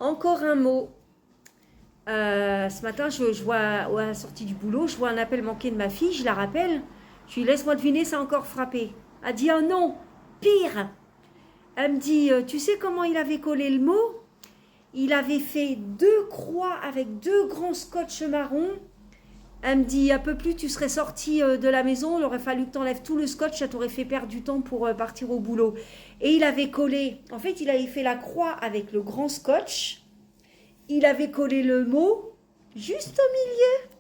Encore un mot. Ce matin, je vois à la sortie du boulot, je vois un appel manqué de ma fille, je la rappelle. Je lui laisse-moi deviner, ça a encore frappé. Elle dit, oh non, pire. Elle me dit, tu sais comment il avait collé le mot? Il avait fait 2 croix avec 2 grands scotch marron. Elle me dit, un peu plus, tu serais sortie de la maison, il aurait fallu que tu enlèves tout le scotch, ça t'aurait fait perdre du temps pour partir au boulot. Et il avait collé, en fait, il avait fait la croix avec le grand scotch. Il avait collé le mot juste au milieu.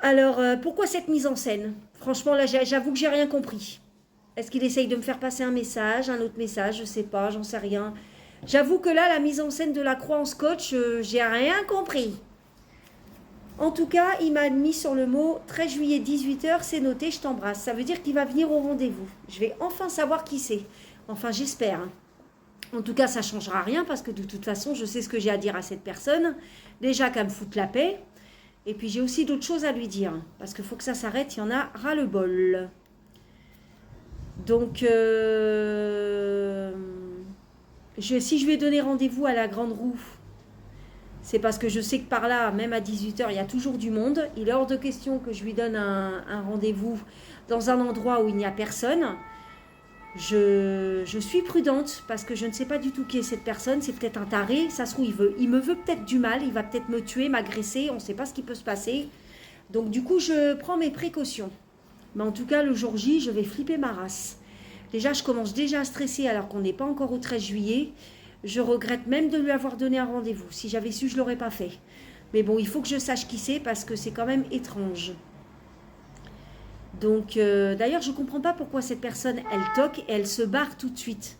Alors, pourquoi cette mise en scène? Franchement, là, j'avoue que j'ai rien compris. Est-ce qu'il essaye de me faire passer un message, un autre message? Je sais pas, j'en sais rien. J'avoue que là, la mise en scène de la croix en scotch, j'ai rien compris. En tout cas, il m'a mis sur le mot 13 juillet 18h, c'est noté, je t'embrasse. Ça veut dire qu'il va venir au rendez-vous. Je vais enfin savoir qui c'est. Enfin, j'espère. En tout cas, ça ne changera rien parce que de toute façon, je sais ce que j'ai à dire à cette personne. Déjà qu'elle me foute la paix. Et puis, j'ai aussi d'autres choses à lui dire. Parce qu'il faut que ça s'arrête, il y en a ras-le-bol. Donc, si je lui ai donné rendez-vous à la Grande Roue, c'est parce que je sais que par là, même à 18h, il y a toujours du monde. Il est hors de question que je lui donne un rendez-vous dans un endroit où il n'y a personne. Je suis prudente parce que je ne sais pas du tout qui est cette personne. C'est peut-être un taré. Ça se trouve, il me veut peut-être du mal. Il va peut-être me tuer, m'agresser. On ne sait pas ce qui peut se passer. Donc du coup, je prends mes précautions. Mais en tout cas, le jour J, je vais flipper ma race. Déjà, je commence déjà à stresser alors qu'on n'est pas encore au 13 juillet. Je regrette même de lui avoir donné un rendez-vous. Si j'avais su, je ne l'aurais pas fait. Mais bon, il faut que je sache qui c'est parce que c'est quand même étrange. Donc, d'ailleurs, je ne comprends pas pourquoi cette personne, elle toque et elle se barre tout de suite.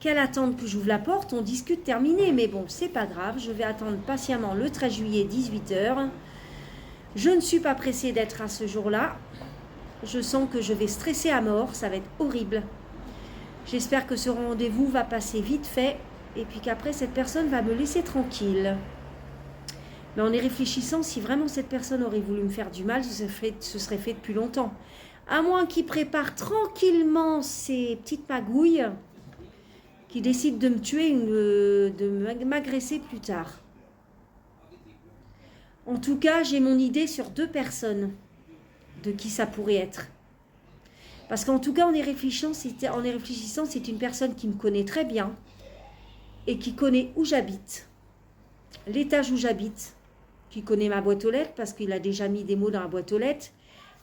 Qu'elle attende que j'ouvre la porte, on discute, terminé. Mais bon, c'est pas grave, je vais attendre patiemment le 13 juillet, 18h. Je ne suis pas pressée d'être à ce jour-là. Je sens que je vais stresser à mort, ça va être horrible. J'espère que ce rendez-vous va passer vite fait. Et puis qu'après, cette personne va me laisser tranquille. Mais en y réfléchissant, si vraiment cette personne aurait voulu me faire du mal, ce serait fait depuis longtemps. À moins qu'il prépare tranquillement ses petites magouilles, qu'il décide de me tuer, de m'agresser plus tard. En tout cas, j'ai mon idée sur 2 personnes de qui ça pourrait être. Parce qu'en tout cas, en y réfléchissant, c'est une personne qui me connaît très bien et qui connaît où j'habite, l'étage où j'habite, qui connaît ma boîte aux lettres parce qu'il a déjà mis des mots dans la boîte aux lettres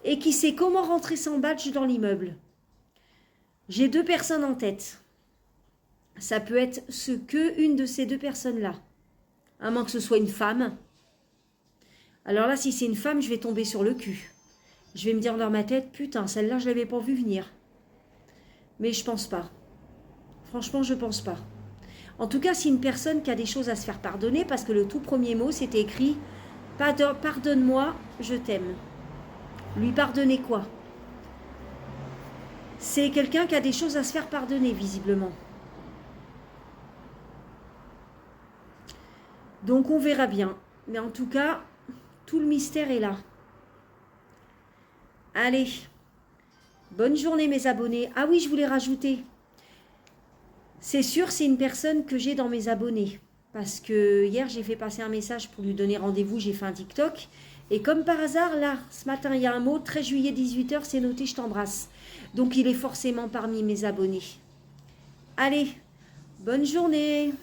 et qui sait comment rentrer sans badge dans l'immeuble. J'ai 2 personnes en tête. Ça peut être une de ces 2 personnes-là. À moins que ce soit une femme. Alors là, si c'est une femme, je vais tomber sur le cul. Je vais me dire dans ma tête, putain, celle-là, je ne l'avais pas vue venir. Mais je pense pas. Franchement, je pense pas. En tout cas, c'est une personne qui a des choses à se faire pardonner parce que le tout premier mot, c'était écrit « Pardonne-moi, je t'aime ». Lui pardonner quoi? C'est quelqu'un qui a des choses à se faire pardonner, visiblement. Donc, on verra bien. Mais en tout cas, tout le mystère est là. Allez, bonne journée mes abonnés. Ah oui, je voulais rajouter. C'est sûr, c'est une personne que j'ai dans mes abonnés. Parce que hier, j'ai fait passer un message pour lui donner rendez-vous, j'ai fait un TikTok. Et comme par hasard, là, ce matin, il y a un mot, 13 juillet 18h, c'est noté, je t'embrasse. Donc, il est forcément parmi mes abonnés. Allez, bonne journée.